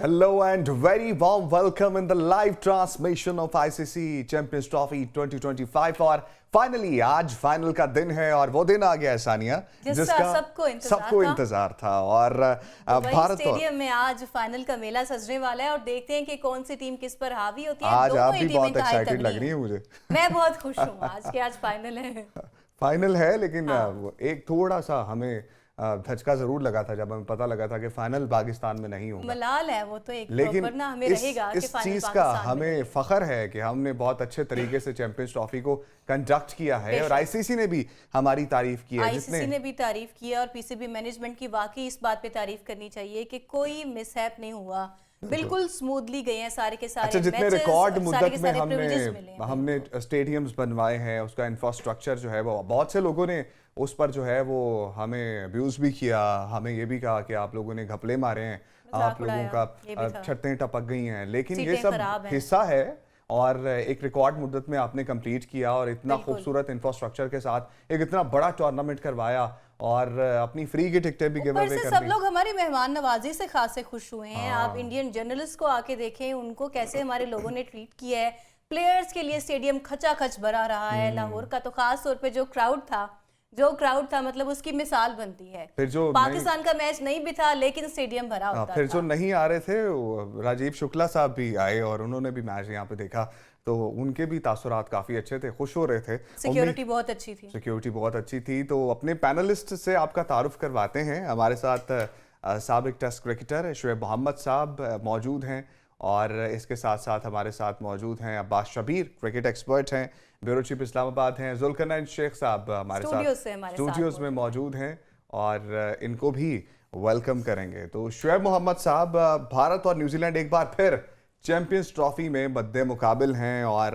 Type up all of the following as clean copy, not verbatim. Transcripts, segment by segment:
Hello and very warm welcome in the live transmission of ICC Champions Trophy 2025 और finally आज final का दिन है और वो दिन आ गया है सानिया जिसका सबको इंतजार था और भारत स्टेडियम में आज फाइनल का मेला सजने वाला है और देखते हैं कि कौन सी टीम किस पर हावी होती है। आज आप भी बहुत एक्साइटेड लग रही है मुझे। मैं बहुत खुश हूँ आज फाइनल है लेकिन एक थोड़ा सा हमें धचका जरूर लगा था जब हमें पता लगा था कि फाइनल पाकिस्तान में नहीं होगा। मलाल है वो तो एक, लेकिन ना हमें रहेगा इस चीज का हमें फख्र है कि हमने बहुत अच्छे तरीके से चैंपियंस ट्रॉफी को कंडक्ट किया है और आईसीसी ने भी हमारी तारीफ की है। आईसीसी ने भी तारीफ की है और पीसीबी मैनेजमेंट की वाकई इस बात पे तारीफ करनी चाहिए कि कोई मिसहैप नहीं हुआ, बिल्कुल स्मूथली गए हैं सारे के सारे। अच्छा, जितने रिकॉर्ड मुद्दत में हमने स्टेडियम्स बनवाए हैं, उसका इंफ्रास्ट्रक्चर जो है वो बहुत से लोगों ने उस पर जो है वो हमें अब्यूज भी किया, हमें ये भी कहा कि आप लोगों ने घपले मारे हैं, आप लोगों का छतें टपक गई हैं, लेकिन ये सब हिस्सा है और एक रिकॉर्ड मुद्दत में आपने कंप्लीट किया और इतना खूबसूरत इंफ्रास्ट्रक्चर के साथ एक इतना बड़ा टूर्नामेंट करवाया और अपनी फ्री की टिकटें भी गिव अवे कर दी। सब लोग हमारी मेहमान नवाजी से खासे खुश हुए हैं। आप इंडियन जर्नलिस्ट को आके देखें, उनको कैसे हमारे लोगों ने ट्रीट किया है। प्लेयर्स के लिए स्टेडियम खचाखच भरा रहा है। लाहौर का तो खास तौर पे जो क्राउड था मतलब उसकी मिसाल बनती है। फिर जो पाकिस्तान का मैच नहीं भी था लेकिन स्टेडियम भरा होता था। फिर जो नहीं आ रहे थे राजीव शुक्ला साहब भी आए और उन्होंने भी मैच यहाँ पे देखा तो उनके भी तासुरात काफी अच्छे थे, खुश हो रहे थे। सिक्योरिटी बहुत अच्छी थी। तो अपने पैनलिस्ट से आपका तारुफ करवाते हैं। हमारे साथ साबिक टेस्ट क्रिकेटर शुएब मोहम्मद साहब मौजूद हैं और इसके साथ साथ हमारे साथ मौजूद हैं अब्बास शबीर, क्रिकेट एक्सपर्ट हैं, ब्यूरो चीफ इस्लामाबाद हैं। जुल्करनैन शेख साहब हमारे साथ स्टूडियोज में मौजूद हैं और इनको भी वेलकम करेंगे। तो शुएब मोहम्मद साहब, भारत और न्यूजीलैंड एक बार फिर चैंपियंस ट्रॉफी में मद्दे मुकाबिल हैं और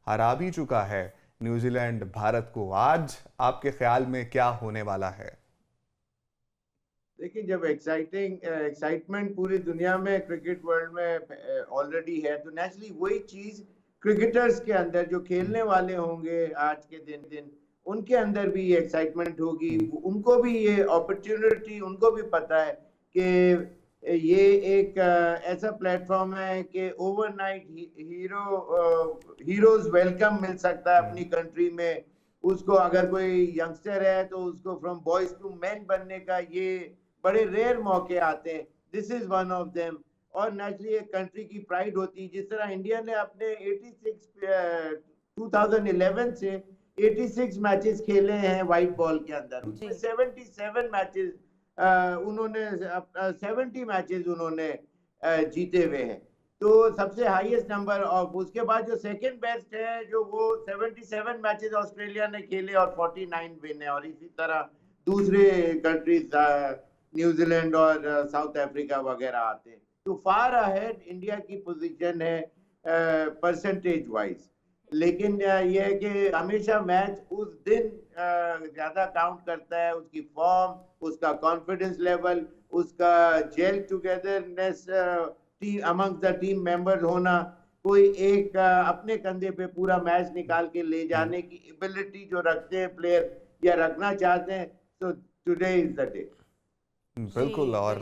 हरा भी चुका है न्यूजीलैंड भारत को। आज आपके ख्याल में क्या होने वाला है? देखिए, जब एक्साइटमेंट पूरी दुनिया में क्रिकेट वर्ल्ड में ऑलरेडी है तो नेचुरली वही चीज क्रिकेटर्स के अंदर जो खेलने वाले होंगे आज के दिन उनके अंदर भी ये एक्साइटमेंट होगी। उनको भी ये अपॉर्चुनिटी, उनको भी पता है कि ये एक ऐसा प्लेटफॉर्म है कि ओवरनाइट हीरोज वेलकम मिल सकता है अपनी कंट्री में। उसको अगर कोई यंगस्टर है तो उसको फ्रॉम बॉयज टू मैन बनने का ये बड़े रेयर मौके आते हैं। This is one of them. और नेचुरली एक कंट्री की प्राइड होती है। जिस तरह इंडिया ने अपने 2011 से 86 मैचेस खेले हैं व्हाइट बॉल के अंदर, उसमें 77 मैचेस उन्होंने 70 मैचेस उन्होंने जीते हुए हैं। तो सबसे हाईएस्ट नंबर। और उसके बाद जो सेकंड बेस्ट है जो वो 77 मैचेस ऑस्ट्रेलिया ने खेले और 49 विन है। और इसी तरह दूसरे कंट्रीज न्यूजीलैंड और साउथ अफ्रीका वगैरह आते हैं। तो फार अहेड इंडिया की पोजीशन है परसेंटेज वाइज। लेकिन यह है कि हमेशा मैच उस दिन ज्यादा काउंट करता है, उसकी फॉर्म, उसका कॉन्फिडेंस लेवल, उसका gel togetherness among the team members होना, कोई एक अपने कंधे पे पूरा मैच निकाल के ले जाने की एबिलिटी जो रखते हैं प्लेयर या रखना चाहते हैं। तो टुडे इज द डे। बिल्कुल। और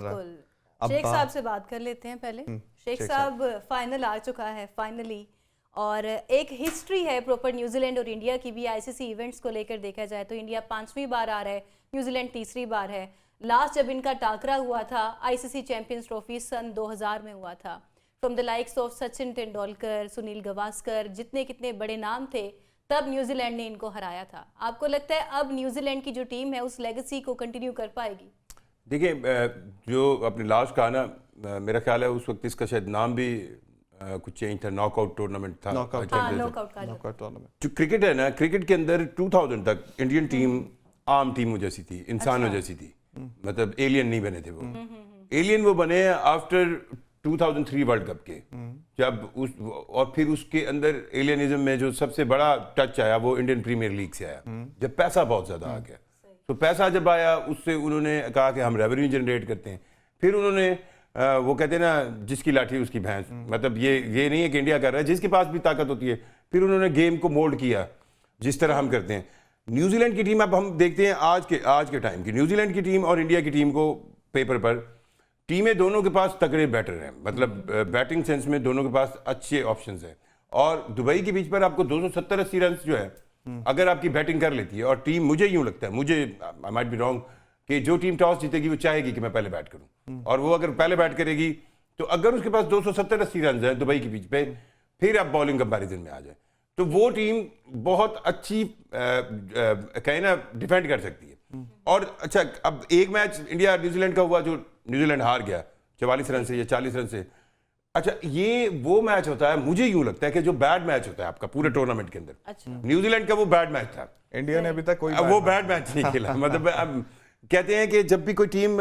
शेख साहब से बात कर लेते हैं पहले। शेख साहब, फाइनल आ चुका है फाइनली और एक हिस्ट्री है प्रॉपर न्यूजीलैंड और इंडिया की भी। आईसीसी इवेंट्स को लेकर देखा जाए तो इंडिया 5वीं बार आ रहा है, न्यूजीलैंड तीसरी बार है। लास्ट जब इनका टाकरा हुआ था आईसीसी चैंपियंस ट्रॉफी सन 2000 में हुआ था। From the likes of Sachin Tendulkar, Sunil Gavaskar, जितने कितने बड़े नाम थे, तब न्यूजीलैंड ने इनको हराया था। आपको लगता है अब न्यूजीलैंड की जो टीम है उस लेगेसी को कंटिन्यू कर पाएगी? देखिए, जो अपने लास्ट कहा ना, मेरा ख्याल है उस वक्त इसका शायद नाम भी कुछ चेंज था, नॉकआउट टूर्नामेंट था। नॉकआउट टूर्नामेंट जो क्रिकेट है ना, क्रिकेट के अंदर 2000 तक इंडियन टीम आम टीमों जैसी थी, इंसानों जैसी थी। मतलब एलियन नहीं बने थे वो। एलियन वो बने आफ्टर 2003 वर्ल्ड कप के, जब उस और फिर उसके अंदर एलियनिज्म में जो सबसे बड़ा टच आया वो इंडियन प्रीमियर लीग से आया, जब पैसा बहुत ज्यादा आ गया। तो पैसा जब आया उससे उन्होंने कहा कि हम रेवेन्यू जनरेट करते हैं। फिर उन्होंने वो कहते हैं ना, जिसकी लाठी उसकी भैंस। मतलब ये नहीं है कि इंडिया कर रहा है, जिसके पास भी ताकत होती है। फिर उन्होंने गेम को मोल्ड किया जिस तरह हम करते हैं। न्यूजीलैंड की टीम अब हम देखते हैं आज के टाइम की न्यूजीलैंड की टीम और इंडिया की टीम को पेपर पर, टीमें दोनों के पास तगड़े बैटर हैं, मतलब बैटिंग सेंस में दोनों के पास अच्छे ऑप्शंस हैं। और दुबई के बीच पर आपको 270-80 रन जो है अगर आपकी बैटिंग कर लेती है, और टीम, मुझे यूं लगता है, मुझे आई माइट बी रॉन्ग, कि जो टीम टॉस जीतेगी वो चाहेगी कि मैं पहले बैट करूं, और वो अगर पहले बैट करेगी तो अगर उसके पास 270-80 रन है दुबई के बीच पे, फिर आप बॉलिंग कंपैरिजन में आ जाए तो वो टीम बहुत अच्छी कहीं ना डिफेंड कर सकती है। और अच्छा, अब एक मैच इंडिया न्यूजीलैंड का हुआ जो न्यूजीलैंड हार गया 44 रन से या 40 रन से। अच्छा, ये वो मैच होता है, मुझे यूं लगता है कि जो बैड मैच होता है आपका पूरे टूर्नामेंट के अंदर, अच्छा। न्यूजीलैंड का वो बैड मैच था। इंडिया ने अभी तक कोई वो बैड मैच नहीं खेला। मतलब कहते हैं कि जब भी कोई टीम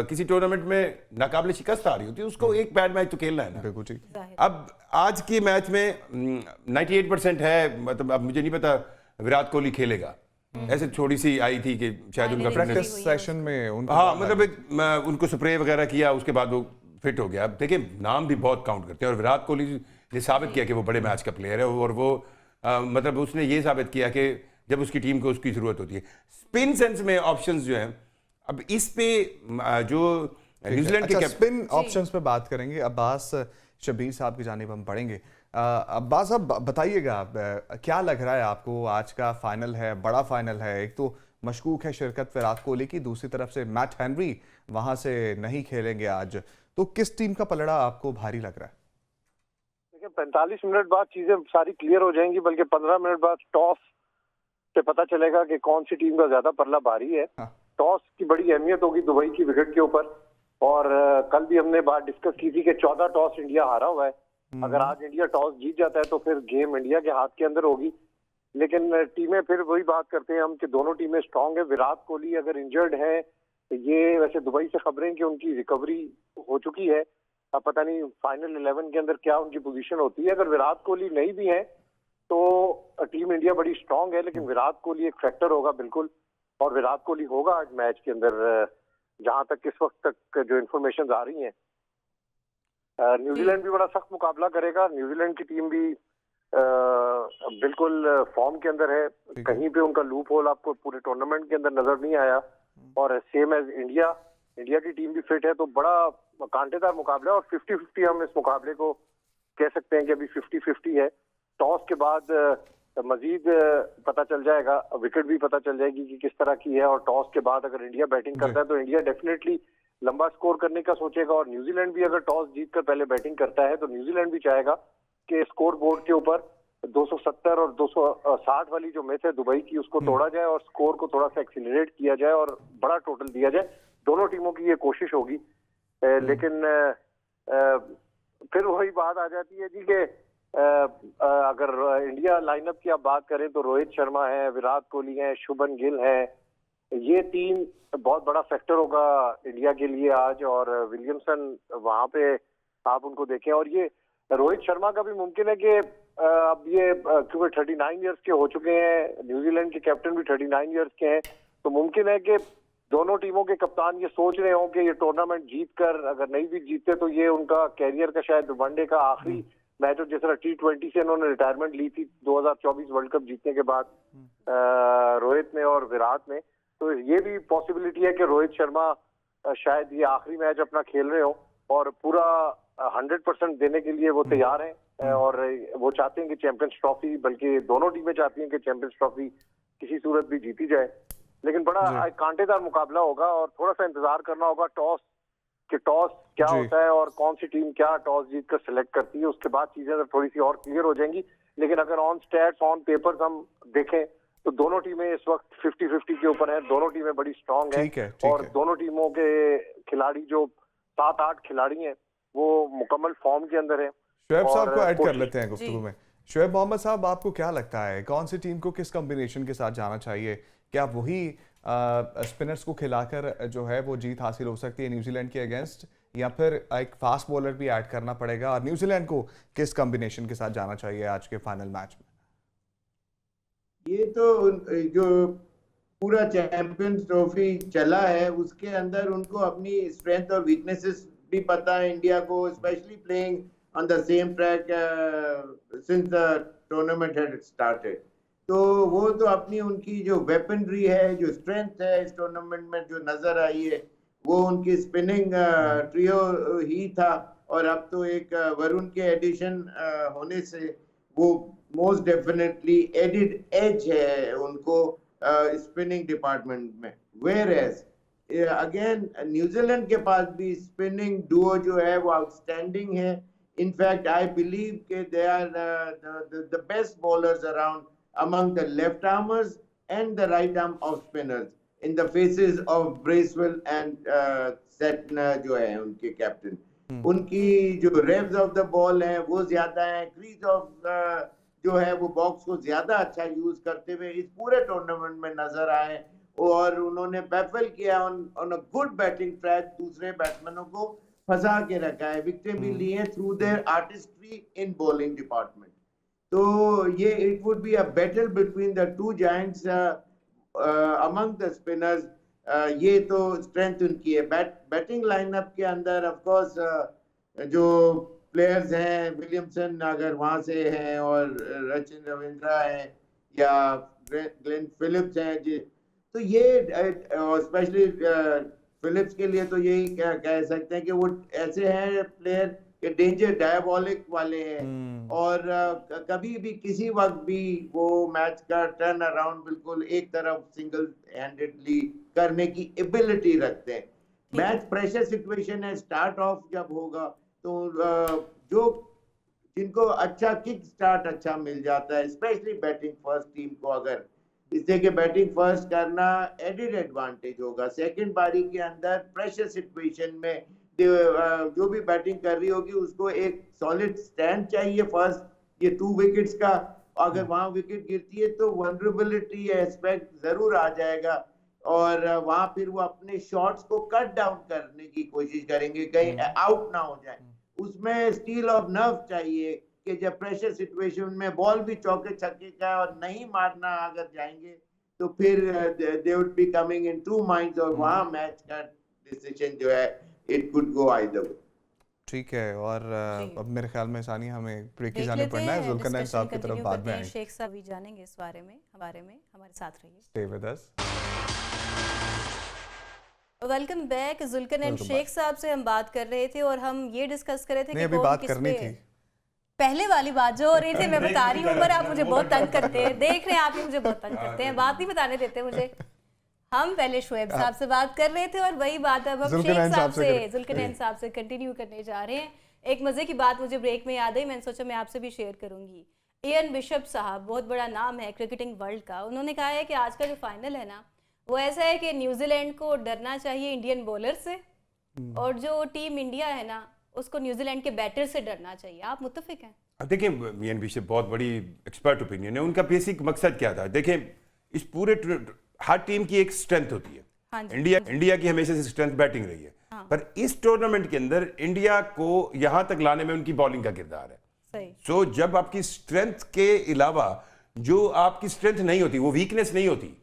किसी टूर्नामेंट में नाकाबिले शिकस्त आ रही होती है, उसको एक बैड मैच तो खेलना है ना। बिल्कुल ठीक। अब आज के मैच में 98% है, मतलब अब मुझे नहीं पता विराट कोहली खेलेगा, ऐसे थोड़ी सी आई थी कि शायद उनका प्रैक्टिस सेशन में उनको, हाँ, मतलब एक उनको स्प्रे वगैरह किया, उसके बाद वो फिट हो गया। अब देखिए, नाम भी बहुत काउंट करते हैं, और विराट कोहली ने साबित किया कि वो बड़े मैच का प्लेयर है, और वो मतलब उसने ये साबित किया कि जब उसकी टीम को उसकी जरूरत होती है। स्पिन सेंस में ऑप्शंस जो हैं, अब इस पे जो न्यूजीलैंड के स्पिन ऑप्शंस पे बात करेंगे, अब्बास शब्बीर साहब की जानिब हम पढ़ेंगे। अब्बास साहब बताइएगा, क्या लग रहा है आपको? आज का फाइनल है, बड़ा फाइनल है, एक तो मशकूक है शिरकत विराट कोहली की, दूसरी तरफ से मैट हेनरी वहां से नहीं खेलेंगे आज, तो किस टीम का पलड़ा आपको भारी लग रहा है? देखिए, 45 मिनट बाद चीजें सारी क्लियर हो जाएंगी, बल्कि 15 मिनट बाद टॉस से पता चलेगा कि कौन सी टीम का ज्यादा पलड़ा भारी है। हाँ। टॉस की बड़ी अहमियत होगी दुबई की विकेट के ऊपर, और कल भी हमने बात डिस्कस की थी कि 14 टॉस इंडिया हारा हुआ है। अगर आज इंडिया टॉस जीत जाता है तो फिर गेम इंडिया के हाथ के अंदर होगी। लेकिन टीमें फिर वही बात करते हैं हम कि दोनों टीमें स्ट्रांग है। विराट कोहली अगर इंजर्ड है, ये वैसे दुबई से खबरें कि उनकी रिकवरी हो चुकी है, अब पता नहीं फाइनल 11 के अंदर क्या उनकी पोजीशन होती है। अगर विराट कोहली नहीं भी है तो टीम इंडिया बड़ी स्ट्रांग है, लेकिन विराट कोहली एक फैक्टर होगा बिल्कुल, और विराट कोहली होगा आज मैच के अंदर, जहां तक इस वक्त तक जो इन्फॉर्मेशन आ रही हैं। न्यूजीलैंड भी बड़ा सख्त मुकाबला करेगा। न्यूजीलैंड की टीम भी बिल्कुल फॉर्म के अंदर है, कहीं पे उनका लूप होल आपको पूरे टूर्नामेंट के अंदर नजर नहीं आया, और सेम एज इंडिया, इंडिया की टीम भी फिट है, तो बड़ा कांटेदार मुकाबला है। और 50-50 हम इस मुकाबले को कह सकते हैं कि अभी 50-50 है। टॉस के बाद मजीद पता चल जाएगा, विकेट भी पता चल जाएगी कि किस तरह की है, और टॉस के बाद अगर इंडिया बैटिंग करता है तो इंडिया डेफिनेटली लंबा स्कोर करने का सोचेगा, और न्यूजीलैंड भी अगर टॉस जीतकर पहले बैटिंग करता है तो न्यूजीलैंड भी चाहेगा कि स्कोर बोर्ड के ऊपर 270 और 260 वाली जो मैच है दुबई की, उसको तोड़ा जाए और स्कोर को थोड़ा सा एक्सीलरेट किया जाए और बड़ा टोटल दिया जाए। दोनों टीमों की ये कोशिश होगी। लेकिन फिर वही बात आ जाती है जी कि अगर इंडिया लाइनअप की आप बात करें तो रोहित शर्मा है, विराट कोहली है, शुभमन गिल है, ये तीन बहुत बड़ा फैक्टर होगा इंडिया के लिए आज। और विलियमसन वहां पे आप उनको देखें, और ये रोहित शर्मा का भी मुमकिन है कि अब ये क्योंकि 39 इयर्स के हो चुके हैं, न्यूजीलैंड के कैप्टन भी 39 इयर्स के हैं, तो मुमकिन है कि दोनों टीमों के कप्तान ये सोच रहे हों कि ये टूर्नामेंट जीत कर, अगर नहीं भी जीतते तो ये उनका कैरियर का शायद वनडे का आखिरी मैच हो। जिस तरह T20 से इन्होंने रिटायरमेंट ली थी 2024 वर्ल्ड कप जीतने के बाद रोहित ने और विराट ने, तो ये भी पॉसिबिलिटी है कि रोहित शर्मा शायद ये आखिरी मैच अपना खेल रहे हो, और पूरा 100% देने के लिए वो तैयार हैं, और वो चाहते हैं कि चैंपियंस ट्रॉफी, बल्कि दोनों टीमें चाहती हैं कि चैंपियंस ट्रॉफी किसी सूरत भी जीती जाए। लेकिन बड़ा कांटेदार मुकाबला होगा, और थोड़ा सा इंतजार करना होगा टॉस क्या होता है और कौन सी टीम क्या टॉस जीत कर सिलेक्ट करती है। उसके बाद चीजें थोड़ी सी और क्लियर हो जाएंगी। लेकिन अगर ऑन स्टैट्स, ऑन पेपर्स हम देखें तो दोनों टीमें इस वक्त 50-50 के ऊपर हैं। दोनों टीमें बड़ी स्ट्रांग हैं, और दोनों टीमों के खिलाड़ी जो 7-8 खिलाड़ी हैं वो मुकम्मल फॉर्म के अंदर हैं। शुएब साहब को ऐड कर लेते हैं गुफ्तगू में। शुएब मोहम्मद साहब, आपको क्या लगता है कौन सी टीम को किस कॉम्बिनेशन के साथ जाना चाहिए? क्या वही स्पिनर्स को खिलाकर जो है वो जीत हासिल हो सकती है न्यूजीलैंड के अगेंस्ट, या फिर एक फास्ट बॉलर भी ऐड करना पड़ेगा? और न्यूजीलैंड को किस कॉम्बिनेशन के साथ जाना चाहिए आज के फाइनल मैच में? ये तो जो पूरा चैंपियंस ट्रॉफी चला है उसके अंदर उनको अपनी स्ट्रेंथ और वीकनेसेस भी पता है इंडिया को, specially playing on the same track since the tournament had started. तो वो तो अपनी उनकी जो वेपनरी है, जो स्ट्रेंथ है इस टूर्नामेंट में जो नजर आई है, वो उनकी स्पिनिंग ट्रियो ही था, और अब तो एक वरुण के एडिशन होने से वो मोस्ट डेफिनेटली एडिड एज है उनको स्पिनिंग डिपार्टमेंट में। वेयर एज अगेन न्यूजीलैंड के पास भी स्पिनिंग डुओ जो है वो आउटस्टैंडिंग है। इनफैक्ट आई बिलीव के they are the best bowlers around among the left armers and the right arm of spinners in the faces of Bracewell and Santner जो है उनके कैप्टन। उनकी जो रेव्स ऑफ द बॉल है वो ज्यादा है, क्रीज ऑफ जो है वो बॉक्स को ज्यादा अच्छा यूज करते हुए इस पूरे टूर्नामेंट में नजर आए, और उन्होंने बैफल किया on a good batting track, दूसरे बैट्समैनों को फंसा के रखा है, विकेट भी लिए through their artistry in bowling department. तो ये it would be a battle between the two giants among the spinners. ये तो स्ट्रेंथ उनकी है। बैटिंग लाइनअप के अंदर ऑफ कोर्स जो प्लेयर्स हैं, विलियमसन अगर वहां से हैं, और रचिन रविंद्रा हैं या ग्लेन फिलिप्स हैं, तो ये स्पेशली फिलिप्स के लिए तो यही कह सकते हैं कि वो ऐसे हैं प्लेयर के डेंजर डायबॉलिक वाले हैं, और कभी भी किसी वक्त भी वो मैच का टर्न अराउंड बिल्कुल एक तरफ सिंगल हैंडेडली करने की एबिलिटी रखते हैं। मैच प्रेशर सिचुएशन है, स्टार्ट ऑफ जब होगा तो जो जिनको अच्छा किक स्टार्ट अच्छा मिल जाता है, स्पेशली बैटिंग फर्स्ट टीम को, अगर इससे कि बैटिंग फर्स्ट करना एडेड एडवांटेज होगा। सेकंड पारी के अंदर प्रेशर सिचुएशन में जो भी बैटिंग कर रही होगी उसको एक सॉलिड स्टैंड चाहिए फर्स्ट ये 2 विकेट्स का। अगर वहां विकेट गिरती है तो वनरेबिलिटी एस्पेक्ट जरूर आ जाएगा, और वहां फिर वो अपने शॉट्स को कट डाउन करने की कोशिश करेंगे, कहीं आउट ना हो जाए। उसमें स्टील ऑफ नर्व चाहिए कि जब प्रेशर सिचुएशन में बॉल भी चौके छक्के का और नहीं मारना अगर जाएंगे तो फिर they would be coming in two minds, और वहां मैच का डिसीजन जो है it could go either way. ठीक है, और अब मेरे ख्याल में सानी हमें ब्रेक की जाने पड़ना है। जुल्करनैन साहब की तरफ बाद में आएंगे, शेख साहब भी जानेंगे इस बारे में, हमारे साथ रहिए। Stay with us. Welcome back. Zulqarnain Sheikh साहब से हम बात कर रहे थे और हम ये डिस्कस कर रहे थे कि अभी बात करनी थी पहले वाली बात जो हो रही थी। मैं बता रही हूँ, पर आप मुझे बहुत तंग करते हैं, देख रहे हैं आप ही मुझे बहुत तंग करते हैं, बात नहीं बताने देते मुझे। हम पहले शोएब साहब से बात कर रहे थे और वही बात अब हम शेख साहब से, जुल्करनैन साहब से कंटिन्यू करने जा रहे हैं। एक मजे की बात मुझे ब्रेक में याद आई, मैंने सोचा मैं आपसे भी शेयर करूंगी। इयान बिशप साहब, बहुत बड़ा नाम है क्रिकेटिंग वर्ल्ड का, उन्होंने कहा है कि आज का जो फाइनल है ना वो ऐसा है कि न्यूजीलैंड को डरना चाहिए इंडियन बॉलर से, और जो टीम इंडिया है ना उसको न्यूजीलैंड के बैटर से डरना चाहिए। आप मुत्तफिक हैं? देखिए, इयान बिशप बहुत बड़ी एक्सपर्ट ओपिनियन है। उनका बेसिक मकसद क्या था? देखिए, इस पूरे हर टीम की एक स्ट्रेंथ होती है। हाँ जी, इंडिया की हमेशा से स्ट्रेंथ बैटिंग रही है। हाँ। पर इस टूर्नामेंट के अंदर इंडिया को यहां तक लाने में उनकी बॉलिंग का किरदार है। सही। सो जब आपकी स्ट्रेंथ के अलावा जो आपकी स्ट्रेंथ नहीं होती वो वीकनेस नहीं होती,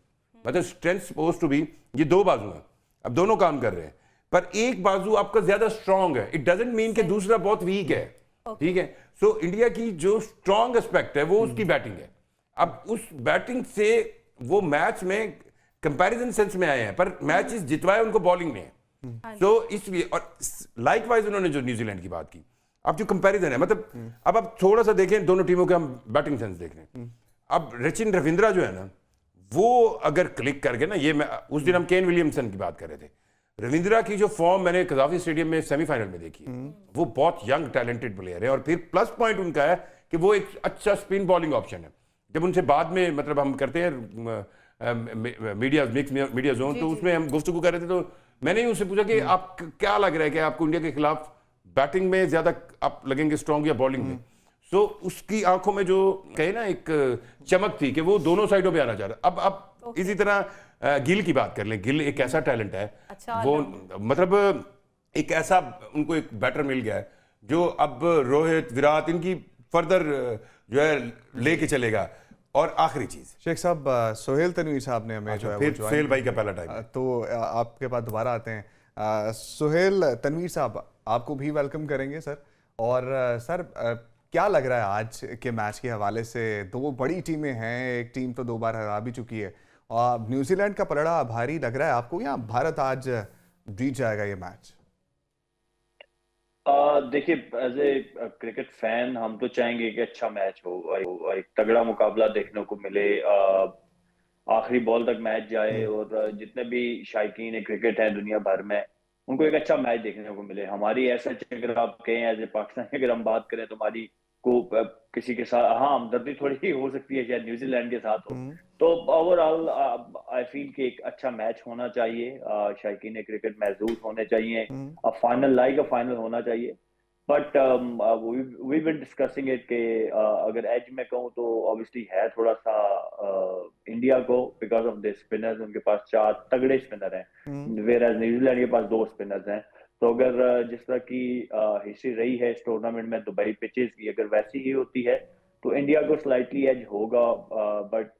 मतलब स्ट्रेंथ सपोज टू बी ये 2 बाजू हैं, अब दोनों काम कर रहे हैं, पर एक बाजू आपका ज्यादा स्ट्रांग है, इट डजंट मीन कि दूसरा बहुत वीक है। ठीक है, सो इंडिया की जो स्ट्रांग एस्पेक्ट है वो उसकी बैटिंग है। अब उस बैटिंग से वो मैच में कंपैरिजन सेंस में आए हैं, पर मैचेस जितवाए उनको बॉलिंग ने है। सो इसलिए, और लाइकवाइज उन्होंने जो न्यूजीलैंड की बात की, अब जो कंपैरिजन है, मतलब अब आप थोड़ा सा देखें दोनों टीमों के, हम बैटिंग सेंस देख रहे हैं। अब रचिन रविंद्रा जो है ना वो अगर क्लिक करके ना, ये मैं उस दिन हम केन विलियमसन की बात कर रहे थे, रविंद्रा की जो फॉर्म मैंने कजाफी स्टेडियम में सेमीफाइनल में देखी, वो बहुत यंग टैलेंटेड प्लेयर है, और फिर प्लस पॉइंट उनका है कि वो एक अच्छा स्पिन बॉलिंग ऑप्शन है। जब उनसे बाद में मतलब हम करते हैं मीडिया जोन, तो उसमें हम गुफ्तगू कर रहे थे, तो मैंने ही उससे पूछा कि आप क्या लग रहा है कि आपको इंडिया के खिलाफ बैटिंग में ज्यादा आप लगेंगे स्ट्रांग या बॉलिंग में? सो उसकी आंखों में जो कहे ना एक चमक थी कि वो दोनों साइडों पे आना चाह रहा। अब इसी तरह गिल की बात कर लें, गिल एक ऐसा टैलेंट है, अच्छा, वो मतलब एक ऐसा उनको एक बैटर मिल गया है जो अब रोहित विराट इनकी फर्दर जो है लेके चलेगा। और आखिरी चीज शेख साहब, सोहेल तनवीर साहब ने हमें जो है फिर सोहेल भाई का पहला टाइम, तो आपके पास दोबारा आते हैं। सोहेल तनवीर साहब, आपको भी वेलकम करेंगे सर। और सर क्या लग रहा है आज के मैच के हवाले से? 2 बड़ी टीमें हैं, एक टीम तो 2 बार हरा भी चुकी है, और न्यूजीलैंड का पलड़ा भारी लग रहा है आपको, या भारत आज जीत जाएगा ये मैच? देखिए, एज ए क्रिकेट फैन हम तो चाहेंगे कि अच्छा मैच हो, एक तगड़ा मुकाबला देखने को मिले, आखिरी बॉल तक मैच जाए और जितने भी शायकीन क्रिकेट है दुनिया भर में उनको एक अच्छा मैच देखने को मिले। हमारी ऐसा अगर आप कहें एज ए पाकिस्तान अगर हम बात करें तो हमारी को किसी के साथ हाँ हमदर्दी थोड़ी ही हो सकती है, शायद न्यूजीलैंड के साथ हो। तो ओवरऑल आई फील कि एक अच्छा मैच होना चाहिए, शायकीन क्रिकेट महसूस होने चाहिए, फाइनल लाइक फाइनल होना चाहिए। But we been discussing it के अगर एज में कहूँ तो ऑब्वियसली है थोड़ा सा इंडिया को, बिकॉज ऑफ द स्पिनर्स, उनके पास 4 तगड़े स्पिनर हैं, वेयर न्यूजीलैंड के पास 2 स्पिनर्स हैं। तो अगर जिस तरह की हिस्ट्री रही है इस टूर्नामेंट में दुबई पिचेस की, अगर वैसी ही होती है तो इंडिया को स्लाइटली एज होगा। But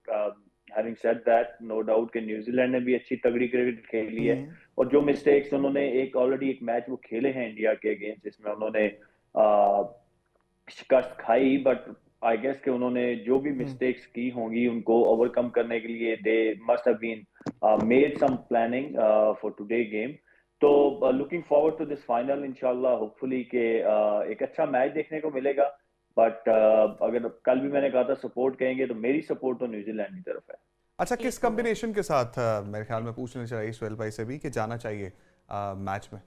having said that, no doubt कि न्यूजीलैंड ने भी अच्छी तगड़ी क्रिकेट खेली है और जो मिस्टेक्स उन्होंने ऑलरेडी एक मैच वो खेले हैं इंडिया के अगेंस्ट जिसमें उन्होंने शिकस्त खाई, बट आई गेस कि उन्होंने जो भी मिस्टेक्स की होंगी उनको ओवरकम करने के लिए they must have been made some planning for today game. So looking forward to this final, इंशाल्लाह होपफुली के एक अच्छा मैच देखने को मिलेगा। बट अगर कल भी मैंने कहा था सपोर्ट कहेंगे तो मेरी सपोर्ट तो न्यूजीलैंड की तरफ है। अच्छा, किस कॉम्बिनेशन के साथ मेरे ख्याल में पूछना चाहिए सुहेल भाई से भी कि जाना चाहिए मैच में?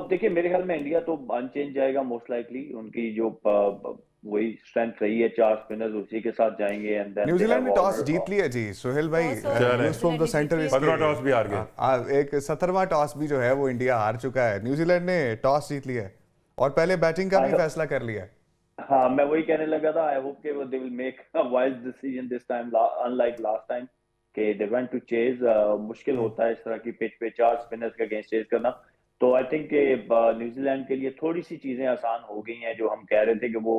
देखिए मेरे ख्याल में इंडिया तो अनचेंज जाएगा मोस्ट लाइकली, उनकी जो वही स्ट्रेंथ रही है 4 स्पिनर्स उसी के साथ जाएंगे। एंड देन न्यूजीलैंड ने टॉस जीत लिया जी सुहेल भाई, फ्रॉम द सेंटर। 15वां टॉस भी हार गए, एक 17वां टॉस भी जो है वो इंडिया हार चुका है। न्यूजीलैंड ने टॉस जीत लिया है और पहले बैटिंग का भी फैसला कर लिया है। हाँ मैं वही कहने लगा था, आई होप के they will make a wise decision this time, unlike last time के दे वांट टू चेज। मुश्किल होता है इस तरह की पिच पे 4 स्पिनर्स का अगेंस्ट चेज करना। तो आई थिंक न्यूजीलैंड के लिए थोड़ी सी चीजें आसान हो गई हैं, जो हम कह रहे थे कि वो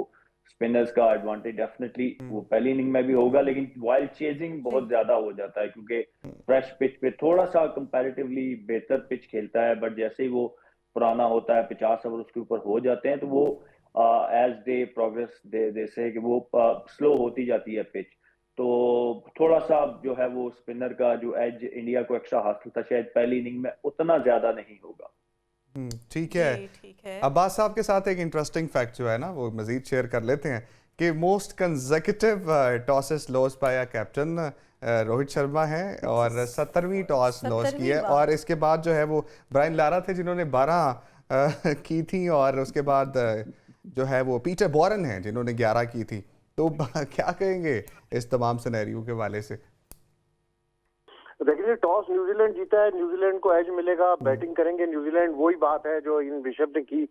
स्पिनर्स का एडवांटेज डेफिनेटली वो पहली इनिंग में भी होगा, लेकिन वाइल्ड चेजिंग बहुत ज्यादा हो जाता है क्योंकि फ्रेश पिच पे थोड़ा सा कंपैरेटिवली बेहतर पिच खेलता है। बट जैसे ही वो पुराना होता है 50 ओवर उसके ऊपर हो जाते हैं तो वो एज डे प्रोग्रेस दे से कि वो स्लो होती जाती है पिच। तो थोड़ा सा जो है वो स्पिनर का जो एज इंडिया को एक्स्ट्रा हासिल था शायद पहली इनिंग में उतना ज्यादा नहीं होगा। ठीक है। अब्बास साहब के साथ एक इंटरेस्टिंग फैक्ट जो है ना वो मजीद शेयर कर लेते हैं कि मोस्ट कंसेक्यूटिव टॉसेस लॉस पाया कैप्टन रोहित शर्मा है और 17वीं टॉस लॉस की है। और इसके बाद जो है वो ब्रायन लारा थे जिन्होंने 12 की थी और उसके बाद जो है वो पीटर बॉरन है जिन्होंने 11 की थी। तो क्या कहेंगे इस तमाम सिनेरियो के वाले से? देखिए टॉस न्यूजीलैंड जीता है, न्यूजीलैंड को एज मिलेगा, बैटिंग करेंगे न्यूजीलैंड। वही बात है जो इन बिशप ने की,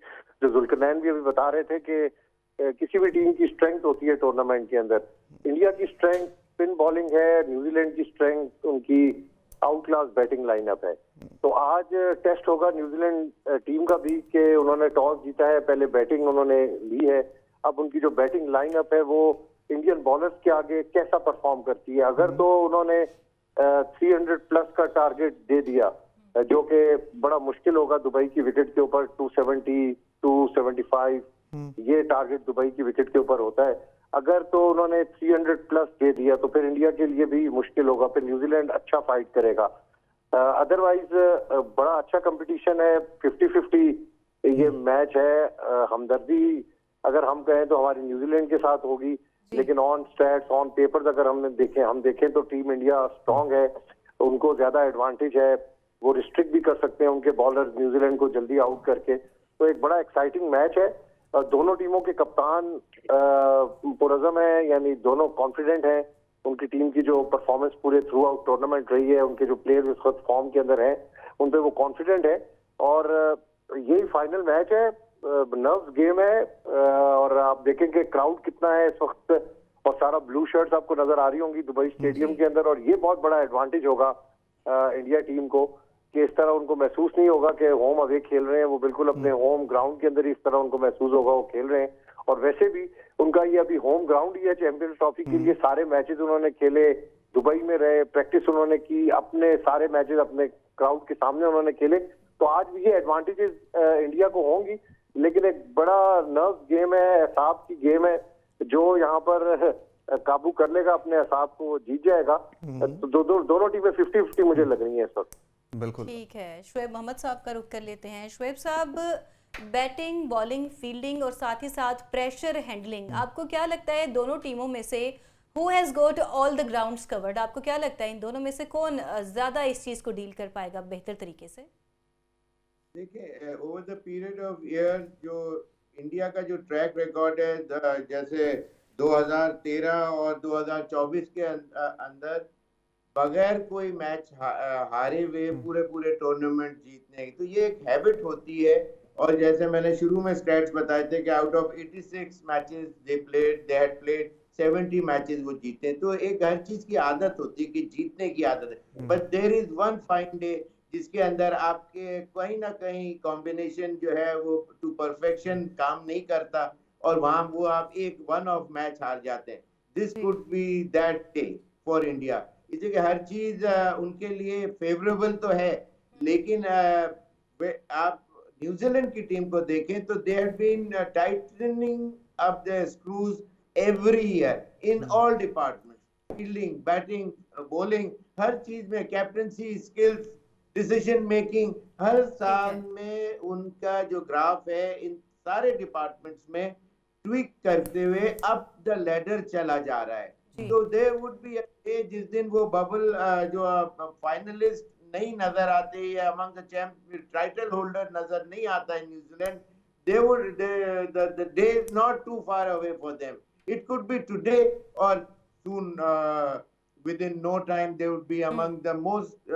जो जुल्करनैन भी अभी बता रहे थे कि किसी भी टीम की स्ट्रेंथ होती है टूर्नामेंट के अंदर। इंडिया की स्ट्रेंथ स्पिन बॉलिंग है, न्यूजीलैंड की स्ट्रेंथ उनकी आउट क्लास बैटिंग लाइनअप है। तो आज टेस्ट होगा न्यूजीलैंड टीम का भी कि उन्होंने टॉस जीता है, पहले बैटिंग उन्होंने ली है। अब उनकी जो बैटिंग लाइनअप है वो इंडियन बॉलर्स के आगे कैसा परफॉर्म करती है। अगर तो उन्होंने 300 प्लस का टारगेट दे दिया जो कि बड़ा मुश्किल होगा दुबई की विकेट के ऊपर, 270 275 ये टारगेट दुबई की विकेट के ऊपर होता है। अगर तो उन्होंने 300 प्लस दे दिया तो फिर इंडिया के लिए भी मुश्किल होगा, फिर न्यूजीलैंड अच्छा फाइट करेगा। अदरवाइज बड़ा अच्छा कंपटीशन है, 50-50 ये मैच है। हमदर्दी अगर हम कहें तो हमारी न्यूजीलैंड के साथ होगी, लेकिन ऑन स्टैट्स ऑन पेपर्स अगर हम देखें तो टीम इंडिया स्ट्रांग है, उनको ज्यादा एडवांटेज है, वो रिस्ट्रिक्ट भी कर सकते हैं उनके बॉलर न्यूजीलैंड को जल्दी आउट करके। तो एक बड़ा एक्साइटिंग मैच है। दोनों टीमों के कप्तान पुरज़म है, यानी दोनों कॉन्फिडेंट हैं। उनकी टीम की जो परफॉर्मेंस पूरे थ्रू आउट टूर्नामेंट रही है, उनके जो प्लेयर इस वक्त फॉर्म के अंदर हैं उन पे वो कॉन्फिडेंट है। और यही फाइनल मैच है, नर्व्स गेम है। और आप देखेंगे क्राउड कितना है इस वक्त और सारा ब्लू शर्ट्स आपको नजर आ रही होंगी दुबई स्टेडियम के अंदर। और ये बहुत बड़ा एडवांटेज होगा इंडिया टीम को कि इस तरह उनको महसूस नहीं होगा कि होम अवे खेल रहे हैं, वो बिल्कुल अपने होम ग्राउंड के अंदर ही इस तरह उनको महसूस होगा वो खेल रहे हैं। और वैसे भी उनका ये अभी होम ग्राउंड ही है चैंपियंस ट्रॉफी के लिए। सारे मैचेस उन्होंने खेले, दुबई में रहे, प्रैक्टिस उन्होंने की, अपने सारे मैचेस अपने क्राउड के सामने उन्होंने खेले। तो आज भी ये एडवांटेजेस इंडिया को होंगी, लेकिन एक बड़ा नर्व गेम है, एहसाब की गेम है। जो यहाँ पर काबू कर लेगा अपने एहसाब को जीत जाएगा। तो दोनों टीमें 50-50 मुझे लग रही है इस वक्त। बिल्कुल। ठीक है, शुएब मोहम्मद साहब का रुख कर लेते हैं। शुएब साहब, बैटिंग, बॉलिंग, फील्डिंग और साथ ही साथ प्रेशर हैंडलिंग, आपको क्या लगता है दोनों टीमों में से who has got all the grounds covered? आपको क्या लगता है इन दोनों में से कौन ज़्यादा इस चीज़ को डील कर पाएगा बेहतर तरीके से? देखिए, over the period of year जो इंडिया का जो ट्रैक रिकॉर्ड है, जैसे 2013 और 2024 के अंदर बगैर कोई मैच हारे हुए पूरे टूर्नामेंट जीतने की, तो ये एक हैबिट होती है। और जैसे मैंने शुरू में स्टैट्स बताए थे कि out of 86 matches they had played 70 matches वो जीते। तो एक हर चीज की आदत होती है कि जीतने की आदत है, but there is one fine day जिसके अंदर आपके कहीं ना कहीं कॉम्बिनेशन जो है वो टू परफेक्शन काम नहीं करता और वहां वो आप एक वन ऑफ मैच हार जाते हैं। This could be that day for India. इसलिए कि हर चीज उनके लिए फेवरेबल तो है, लेकिन आप न्यूजीलैंड की टीम को देखें तो they have been tightening up the screws every year in all departments, fielding, batting, bowling, हर चीज में, कैप्टनसी, स्किल्स, डिसीजन मेकिंग, हर साल में उनका जो ग्राफ है इन सारे डिपार्टमेंट्स में ट्विक करते हुए अप द लैडर चला जा रहा है। तो there would be a day जिस दिन वो बबल जो फाइनलिस्ट नहीं नजर आते या among the champion title holder नजर नहीं आता है New Zealand, they would the day is not too far away for them. It could be today or soon, within no time they would be among the most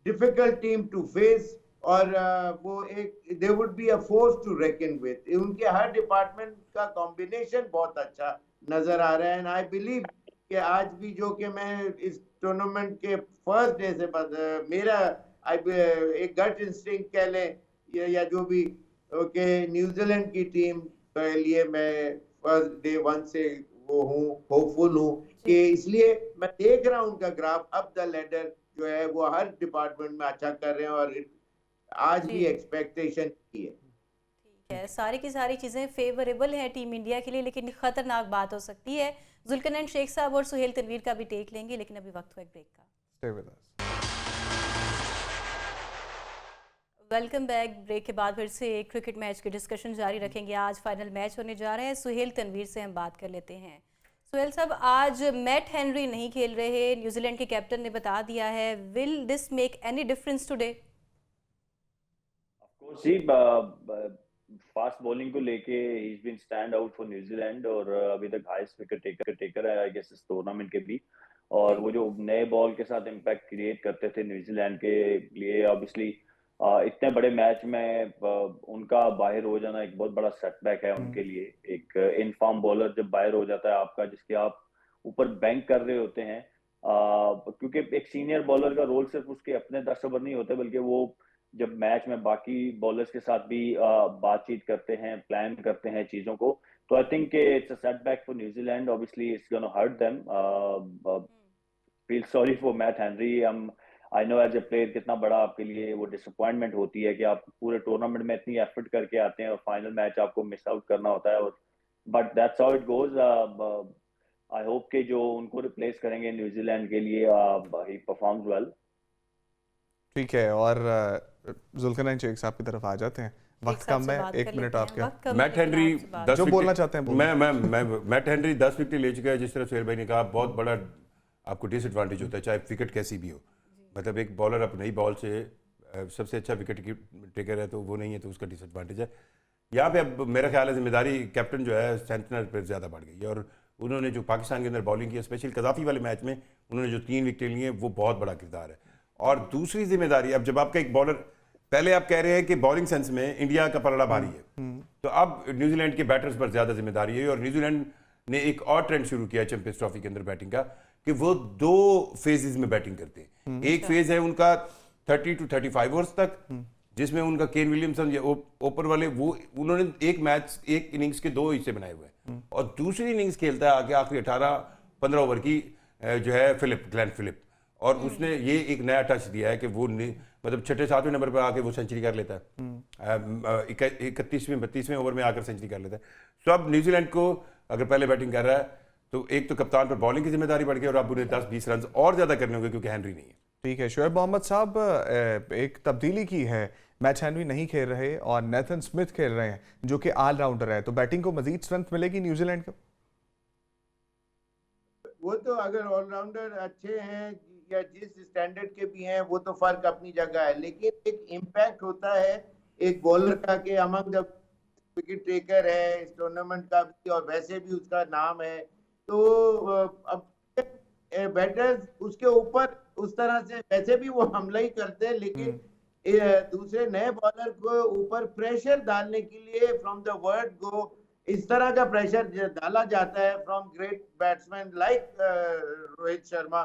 difficult team to face, और वो एक they would be a force to reckon with. उनके हर department का combination बहुत अच्छा नजर आ रहा है। एंड आई बिलीव कि आज भी जो कि मैं इस टूर्नामेंट के फर्स्ट डे से मेरा एक गट इंस्टिंक्ट कह लें या जो भी, ओके, न्यूजीलैंड की टीम के लिए मैं फर्स्ट डे वन से वो हूँ, होपफुल हूँ कि इसलिए मैं देख रहा हूँ उनका ग्राफ अप द लैडर जो है वो हर डिपार्टमेंट में अच्छा कर रहे हैं और आज भी एक्सपेक्टेशन की है। ठीक है, सारी की सारी चीज़ें फेवरेबल हैं टीम इंडिया के लिए, लेकिन खतरनाक बात हो सकती है। जुल्करनैन शेख साहब और सुहेल तनवीर का भी टेक लेंगे, लेकिन अभी वक्त हुआ एक ब्रेक का। Stay with us. Welcome back. Break के बाद फिर से क्रिकेट मैच की डिस्कशन जारी रखेंगे। आज फाइनल मैच होने जा रहे हैं। सुहेल तनवीर से हम बात कर लेते हैं। सुहेल साहब, आज मैट हेनरी नहीं खेल रहे, न्यूजीलैंड के कैप्टन ने बता दिया है। Will this make any difference today? Of course ही फास्ट बॉलिंग को लेके he is been stand out for New Zealand और अभी तक हाईएस्ट विकेट टेकर है आई गेस इस टूर्नामेंट के भी। और वो जो नए बॉल के साथ इम्पैक्ट क्रिएट करते थे न्यूजीलैंड के लिए, ऑब्वियसली इतने बड़े मैच में उनका बाहर हो जाना एक बहुत बड़ा सेटबैक है उनके लिए। एक इनफॉर्म बॉलर जब बाहर हो जाता है आपका, जिसके आप ऊपर बैंक कर रहे होते हैं, क्योंकि एक सीनियर बॉलर का रोल सिर्फ उसके अपने 10 ओवर नहीं होते, बल्कि वो जब मैच में बाकी बॉलर्स के साथ भी बातचीत करते हैं, प्लान करते हैं चीजों को, तो I think it's a setback for New Zealand. Obviously it's gonna hurt them. Feel sorry for Matt Henry. I know as a player कितना बड़ा आपके लिए वो डिसअपॉइंटमेंट होती है कि आप पूरे टूर्नामेंट में इतनी एफर्ट करके आते हैं और फाइनल मैच आपको मिस आउट करना होता है। और but that's how it goes. I hope कि जो उनको रिप्लेस करेंगे न्यूजीलैंड के लिए ही परफॉर्म्स वेल। ठीक है, और जुल्करनैन शेख साहब की तरफ आ जाते हैं। वक्त कम है, 1 मिनट आपके। मैट हेनरी जो बोलना चाहते हैं मैं मैट हेनरी 10 विकेट ले चुका है। जिस तरह सुहेल भाई ने कहा, बहुत बड़ा आपको डिसएडवांटेज होता है चाहे विकेट कैसी भी हो। मतलब एक बॉलर अपनी नई बॉल से सबसे अच्छा विकेट टेकर है तो वो नहीं है, तो उसका डिसएडवांटेज है। यहाँ पे अब मेरा ख्याल है जिम्मेदारी कैप्टन जो है सेंटनर पर ज़्यादा बढ़ गई है, और उन्होंने जो पाकिस्तान के अंदर बॉलिंग की, स्पेशल कज़ाफ़ी वाले मैच में उन्होंने जो 3 विकेट लिए वो बहुत बड़ा किरदार है। और दूसरी जिम्मेदारी, अब जब आपका एक बॉलर, पहले आप कह रहे हैं कि बॉलिंग सेंस में इंडिया का पलड़ा भारी है, तो अब न्यूजीलैंड के बैटर्स पर ज़्यादा जिम्मेदारी है। और न्यूजीलैंड ने एक और ट्रेंड शुरू किया चैंपियंस ट्रॉफी के अंदर बैटिंग का, कि वो 2 फेजेस में बैटिंग करते हैं। एक फेज है उनका 30 to 35 ओवर्स तक, जिसमें उनका केन विलियमसन या ओपर वाले, वो उन्होंने एक इनिंग्स के 2 हिस्से बनाए हुए हैं, और दूसरी इनिंग्स खेलता है आगे आखिरी 18-15 ओवर की जो है ग्लेन फिलिप, और उसने ये एक नया टच दिया है कि वो मतलब 6-7वें नंबर पर आके वो सेंचुरी कर लेता है, 31वें-32वें ओवर में आकर सेंचुरी कर लेता है। तो अब न्यूजीलैंड को अगर पहले बैटिंग कर रहा है तो एक तो कप्तान पर बॉलिंग की जिम्मेदारी बढ़ गई, और अब उन्हें 10-20 रन और ज्यादा करने होंगे क्योंकि हेनरी नहीं है। ठीक है, शुएब मोहम्मद साहब, एक तब्दीली की है, मैट हेनरी नहीं खेल रहे और नेथन स्मिथ खेल रहे हैं जो कि ऑलराउंडर है, तो बैटिंग को मजीद स्ट्रेंथ मिलेगी न्यूजीलैंड को? वो तो अगर ऑलराउंडर अच्छे हैं या जिस स्टैंडर्ड के भी हैं वो तो फर्क अपनी जगह है, लेकिन एक इम्पैक्ट होता है एक बॉलर का कि अमंग द विकेट टेकर है इस टूर्नामेंट का भी और वैसे भी उसका नाम है, तो अब बैटर्स उसके ऊपर उस तरह से वैसे भी वो हमला ही करते हैं, लेकिन दूसरे नए बॉलर को ऊपर प्रेशर डालने के लिए फ्रॉम द वर्ड गो इस तरह का प्रेशर डाला जाता है from great batsman like Rohit Sharma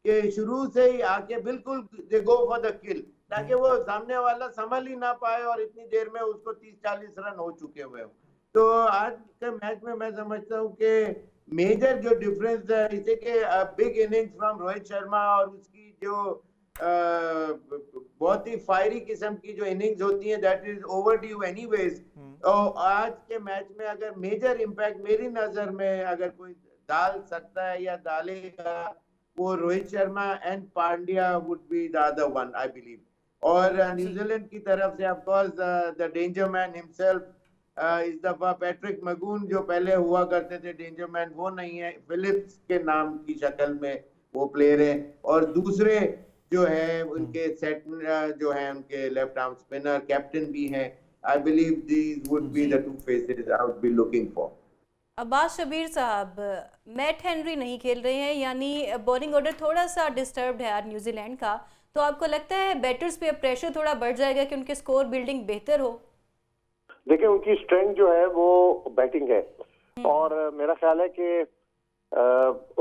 के शुरू से ही आके बिल्कुल दे गो फॉर द किल, ताकि वो सामने वाला संभल ही ना पाए और इतनी देर में उसको 30-40 रन हो चुके हुए हो। तो आज के मैच में मैं समझता हूँ कि मेजर जो डिफरेंस है इसे के big innings from Rohit Sharma और उसकी जो बहुत ही फायरी किस्म की जो इनिंग्स होती है दैट इज ओवरड्यू एनीवेज। और आज के मैच में अगर मेजर इम्पैक्ट मेरी नजर में अगर कोई डाल सकता है या डालेगा वो Rohit Sharma and Pandya would be the other one I believe. और न्यूजीलैंड की तरफ से of course the danger man himself इस दफा पैट्रिक मैगून जो पहले हुआ करते थे डेंजर मैन वो नहीं है, फिलिप्स के नाम की शक्ल में वो प्लेयर है। और दूसरे जो है उनके सेट जो है उनके लेफ्ट आर्म स्पिनर कैप्टन भी हैं। I believe these would be the two faces I would be looking for. Abbas Shabbir साहब, मैट हेनरी नहीं खेल रहे हैं यानी बॉलिंग ऑर्डर थोड़ा सा डिस्टर्ब्ड है आज न्यूजीलैंड का, तो आपको लगता है बैटर्स पे प्रेशर थोड़ा बढ़ जाएगा कि उनके स्कोर बिल्डिंग बेहतर हो? देखिए उनकी स्ट्रेंथ जो है वो बैटिंग है और मेरा ख्याल है कि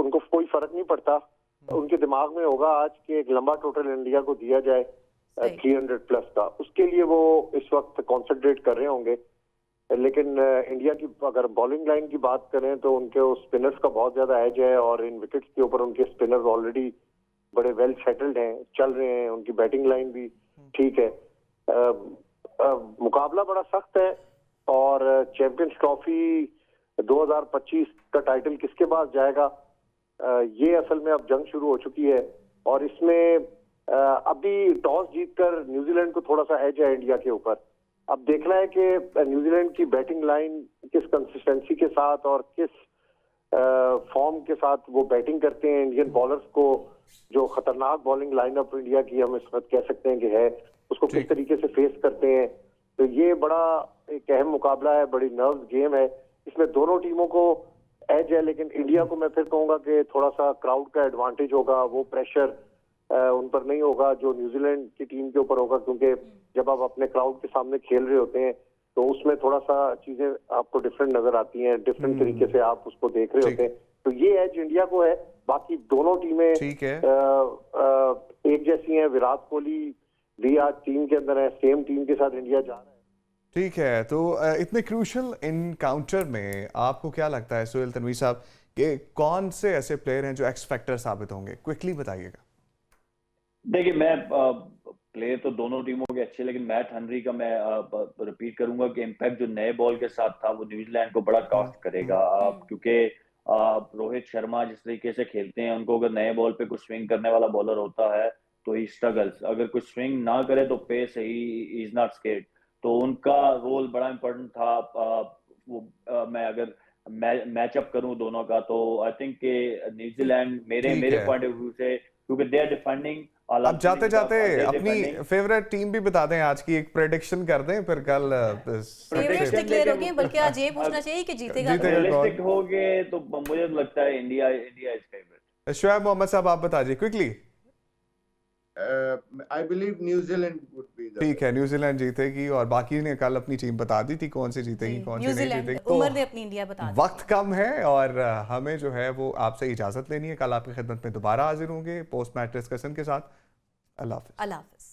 उनको कोई फर्क नहीं पड़ता, उनके दिमाग में होगा आज के एक लंबा टोटल इंडिया को दिया जाए 300 प्लस का, उसके लिए वो इस वक्त कॉन्सेंट्रेट कर रहे होंगे। लेकिन इंडिया की अगर बॉलिंग लाइन की बात करें तो उनके स्पिनर्स का बहुत ज्यादा एज है और इन विकेट्स के ऊपर उनके स्पिनर्स ऑलरेडी बड़े वेल सेटल्ड हैं, चल रहे हैं, उनकी बैटिंग लाइन भी ठीक है। मुकाबला बड़ा सख्त है और चैंपियंस ट्रॉफी 2025 का टाइटल किसके पास जाएगा ये असल में अब जंग शुरू हो चुकी है और इसमें अभी टॉस जीतकर न्यूजीलैंड को थोड़ा सा एज है इंडिया के ऊपर। अब देखना है कि न्यूजीलैंड की बैटिंग लाइन किस कंसिस्टेंसी के साथ और किस फॉर्म के साथ वो बैटिंग करते हैं। इंडियन बॉलर्स को जो खतरनाक बॉलिंग लाइनअप इंडिया की हम इस वक्त कह सकते हैं कि है, उसको किस तरीके से फेस करते हैं, तो ये बड़ा एक अहम मुकाबला है, बड़ी नर्व्स गेम है। इसमें दोनों टीमों को एज है, लेकिन इंडिया को मैं फिर कहूंगा कि थोड़ा सा क्राउड का एडवांटेज होगा, वो प्रेशर उन पर नहीं होगा जो न्यूजीलैंड की टीम के ऊपर होगा, क्योंकि जब आप अपने क्राउड के सामने खेल रहे होते हैं तो उसमें थोड़ा सा चीजें आपको डिफरेंट नजर आती हैं, डिफरेंट तरीके से आप उसको देख रहे होते हैं, तो ये एज इंडिया को है। बाकी दोनों टीमें ठीक है, एक जैसी हैं, विराट कोहली भी आज टीम के अंदर है, सेम टीम के साथ इंडिया जा रहा है। ठीक है, तो इतने क्रूशल इनकाउंटर में आपको क्या लगता है सुहेल तनवीर साहब कि कौन से ऐसे प्लेयर हैं जो एक्स फैक्टर साबित होंगे? क्विकली बताइएगा। देखिए मैं प्लेयर तो दोनों टीमों के अच्छे, लेकिन मैट हेनरी का मैं रिपीट करूंगा कि इम्पैक्ट जो नए बॉल के साथ था वो न्यूजीलैंड को बड़ा कॉस्ट करेगा, क्योंकि रोहित शर्मा जिस तरीके से खेलते हैं, उनको अगर नए बॉल पे कुछ स्विंग करने वाला बॉलर होता है तो ही स्ट्रगल्स, अगर कुछ स्विंग ना करे तो pace he is not scared, तो उनका रोल बड़ा इंपॉर्टेंट था। वो मैं अगर मैचअप करूं दोनों का तो आई थिंक के न्यूजीलैंड मेरे पॉइंट ऑफ व्यू से, क्योंकि दे आर डिफेंडिंग। अब जाते जाते अपनी फेवरेट टीम भी बता दें, आज की एक प्रेडिक्शन कर दें, फिर कल फेवरेट्स डिक्लेयर हो गए, बल्कि आज ये पूछना चाहिए कि जीतेगा रियलिस्टिक हो गए तो मुझे लगता है India is favourite. Shoaib Mohammad साहब आप बता दीजिए quickly. I believe New Zealand would be the. ठीक है, न्यूजीलैंड जीतेगी और बाकी ने कल अपनी टीम बता दी थी कौन सी जीतेगी कौन सी नहीं जीतेगी, तो उमर ने अपनी इंडिया बता दी। वक्त कम है और हमें जो है वो आपसे इजाजत लेनी है। कल आपकी खिदमत में दोबारा हाजिर होंगे पोस्ट मैच डिस्कशन के साथ। अल्लाह हाफिज।